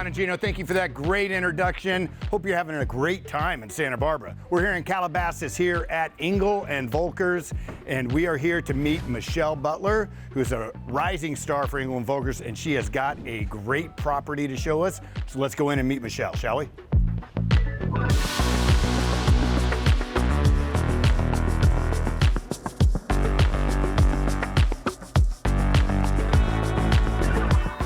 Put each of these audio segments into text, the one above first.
Don and Gino, thank you for that great introduction. Hope you're having a great time in Santa Barbara. We're here in Calabasas here at Engel and Volkers, and we are here to meet Michelle Butler, who's a rising star for Engel and Volkers, and she has got a great property to show us. So let's go in and meet Michelle, shall we?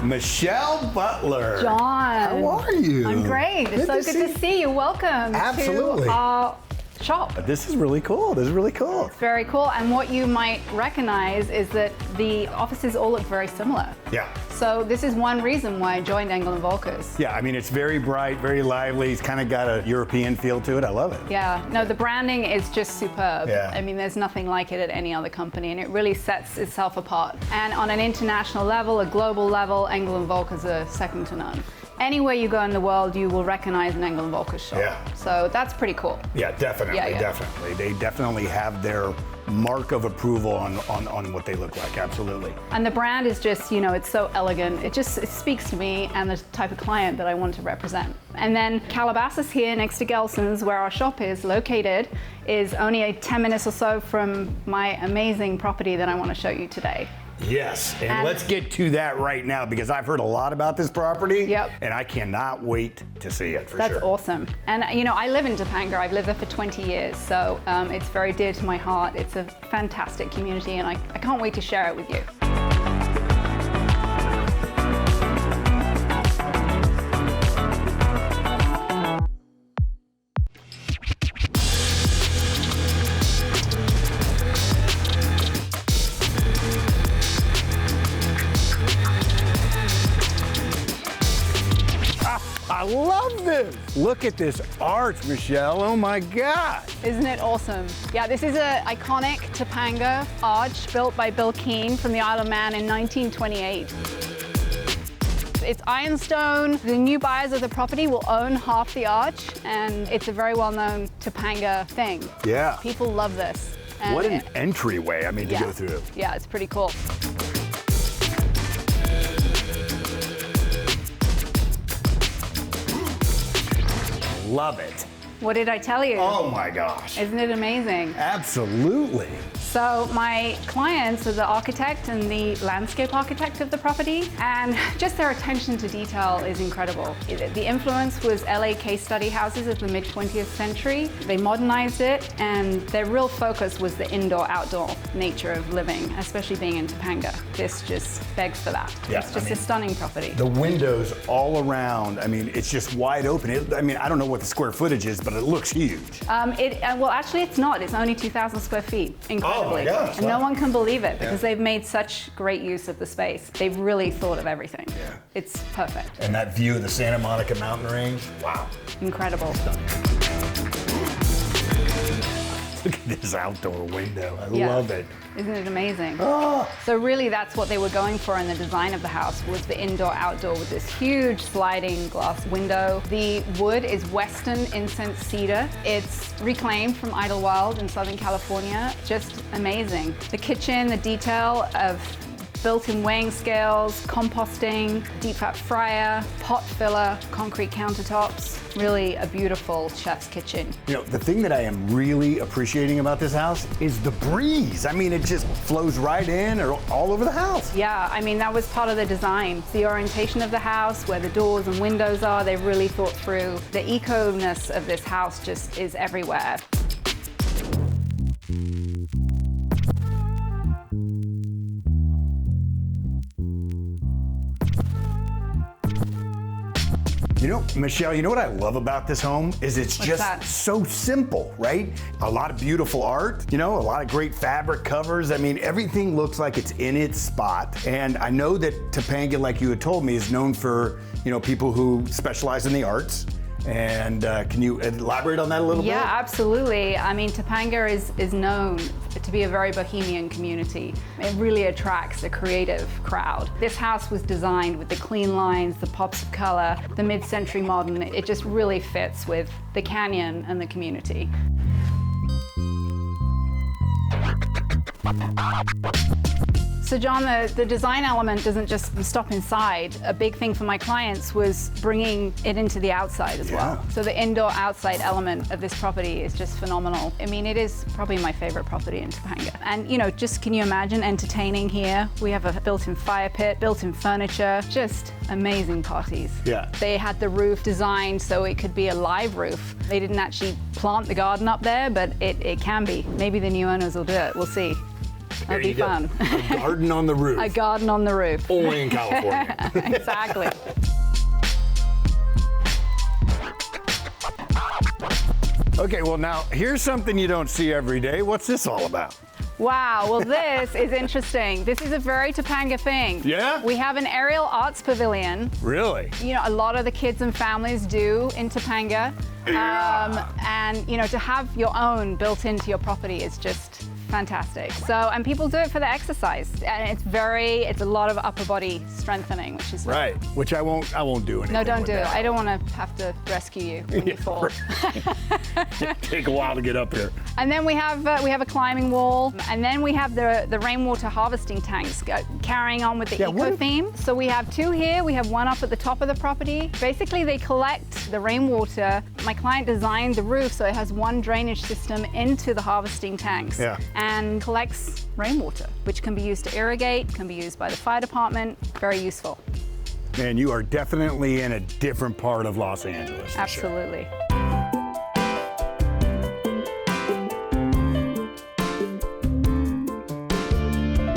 Michelle Butler. John. How are you? I'm great. It's so good to see you. Welcome Absolutely. to our shop. This is really cool. This is really cool. It's very cool. And what you might recognize is that the offices all look very similar. Yeah. So this is one reason why I joined Engel and Volkers. Yeah, I mean, it's very bright, very lively. It's kind of got a European feel to it. I love it. Yeah, no, the branding is just superb. Yeah. I mean, there's nothing like it at any other company, and it really sets itself apart. And on an international level, a global level, Engel and Volkers are second to none. Anywhere you go in the world, you will recognize an Engel and Volkers shop. Yeah. So that's pretty cool. Yeah, definitely, definitely. They definitely have their mark of approval on what they look like, absolutely. And the brand is just, you know, it's so elegant. It speaks to me and the type of client that I want to represent. And then Calabasas here next to Gelson's, where our shop is located, is only 10 minutes or so from my amazing property that I want to show you today. Yes, and let's get to that right now because I've heard a lot about this property. Yep. And I cannot wait to see it for sure. That's awesome. And you know, I live in Topanga. I've lived there for 20 years, so it's very dear to my heart. It's a fantastic community, and I can't wait to share it with you. I love this. Look at this arch, Michelle. Oh my God. Isn't it awesome? Yeah, this is an iconic Topanga arch built by Bill Keane from the Isle of Man in 1928. It's ironstone. The new buyers of the property will own half the arch, and it's a very well-known Topanga thing. Yeah. People love this. And what an entryway, I mean, to go through. Yeah, it's pretty cool. Love it. What did I tell you? Oh my gosh. Isn't it amazing? Absolutely. So my clients are the architect and the landscape architect of the property, and just their attention to detail is incredible. The influence was LA case study houses of the mid-20th century. They modernized it, and their real focus was the indoor-outdoor nature of living, especially being in Topanga. This just begs for that. Yeah, it's just a stunning property. The windows all around, I mean, it's just wide open. I mean, I don't know what the square footage is, but it looks huge. Well, actually, it's not. It's only 2,000 square feet. Incredibly. Oh my gosh. And no one can believe it because they've made such great use of the space. They've really thought of everything. Yeah. It's perfect. And that view of the Santa Monica mountain range, wow. Incredible. Look at this outdoor window. I love it. Isn't it amazing? Oh. So really that's what they were going for in the design of the house, was the indoor-outdoor with this huge sliding glass window. The wood is Western incense cedar. It's reclaimed from Idlewild in Southern California. Just amazing. The kitchen, the detail of built-in weighing scales, composting, deep fat fryer, pot filler, concrete countertops. Really a beautiful chef's kitchen. You know, the thing that I am really appreciating about this house is the breeze. I mean, it just flows right in or all over the house. Yeah, I mean, that was part of the design. The orientation of the house, where the doors and windows are, they really thought through. The eco-ness of this house just is everywhere. You know, Michelle, you know what I love about this home is it's just so simple, right? A lot of beautiful art, you know, a lot of great fabric covers. I mean, everything looks like it's in its spot. And I know that Topanga, like you had told me, is known for, you know, people who specialize in the arts. And can you elaborate on that a little bit? Yeah, absolutely. I mean, Topanga is known to be a very bohemian community. It really attracts a creative crowd. This house was designed with the clean lines, the pops of color, the mid-century modern. It just really fits with the canyon and the community. So John, the design element doesn't just stop inside. A big thing for my clients was bringing it into the outside as well. So the indoor-outside element of this property is just phenomenal. I mean, it is probably my favorite property in Topanga. And you know, just can you imagine entertaining here? We have a built-in fire pit, built-in furniture, just amazing parties. Yeah. They had the roof designed so it could be a live roof. They didn't actually plant the garden up there, but it can be. Maybe the new owners will do it. We'll see. That'll be fun. A garden on the roof. A garden on the roof. Only in California. Exactly. Okay, well now, here's something you don't see every day. What's this all about? Wow, well this is interesting. This is a very Topanga thing. Yeah? We have an aerial arts pavilion. Really? You know, a lot of the kids and families do in Topanga. Yeah. And you know, to have your own built into your property is just fantastic. So, and people do it for the exercise. And it's a lot of upper body strengthening, which is right. Which I won't do anything. No, don't do it. that. I don't want to have to rescue you when you fall. Take a while to get up here. And then we have a climbing wall, and then we have the rainwater harvesting tanks carrying on with the eco theme. So we have two here. We have one up at the top of the property. Basically, they collect the rainwater. My client designed the roof so it has one drainage system into the harvesting tanks. Yeah. And collects rainwater, which can be used to irrigate, can be used by the fire department. Very useful. Man, you are definitely in a different part of Los Angeles. Absolutely. Sure.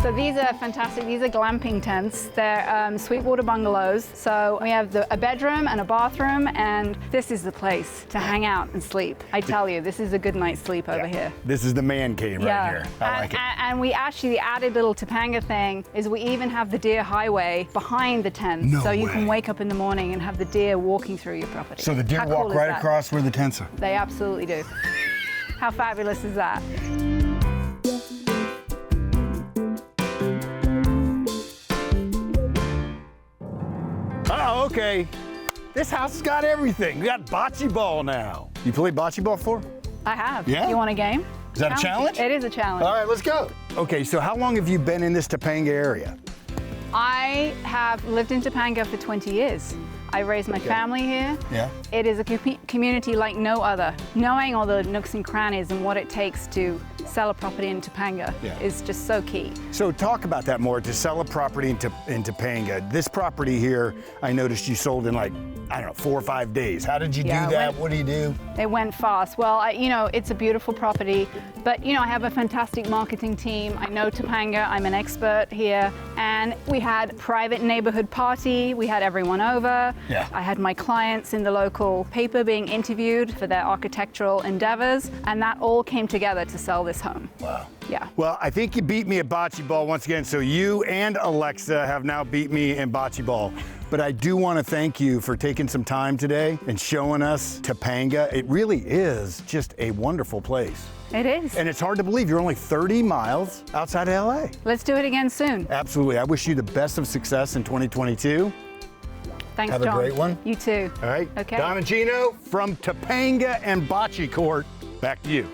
So these are fantastic. These are glamping tents. They're Sweetwater bungalows. So we have a bedroom and a bathroom, and this is the place to hang out and sleep. I tell you, this is a good night's sleep over here. This is the man cave right here. I like it. And we actually, the added little Topanga thing is we even have the deer highway behind the tent. No so you way. can wake up in the morning and have the deer walking through your property. So the deer How walk cool is right that? across where the tents are? They absolutely do. How fabulous is that? Oh, okay. This house has got everything. We got bocce ball now. You played bocce ball before? I have. Yeah? You want a game? Is that a challenge? It is a challenge. All right, let's go. Okay, so how long have you been in this Topanga area? I have lived in Topanga for 20 years. I raised my family here. Yeah. It is a community like no other. Knowing all the nooks and crannies and what it takes to sell a property in Topanga is just so key. So talk about that more, to sell a property in Topanga. This property here, I noticed you sold in like, I don't know, 4 or 5 days. How did you do that? What do you do? It went fast. Well, you know, it's a beautiful property, but you know, I have a fantastic marketing team. I know Topanga, I'm an expert here, and we had private neighborhood party. We had everyone over. Yeah. I had my clients in the local paper being interviewed for their architectural endeavors, and that all came together to sell this home. Wow. Yeah. Well, I think you beat me at bocce ball once again, so you and Alexa have now beat me in bocce ball. But I do want to thank you for taking some time today and showing us Topanga. It really is just a wonderful place. It is. And it's hard to believe you're only 30 miles outside of LA. Let's do it again soon. Absolutely. I wish you the best of success in 2022. Thanks, Have John. a great one. You too. All right. Okay. Don and Gino from Topanga and Bocce Court. Back to you.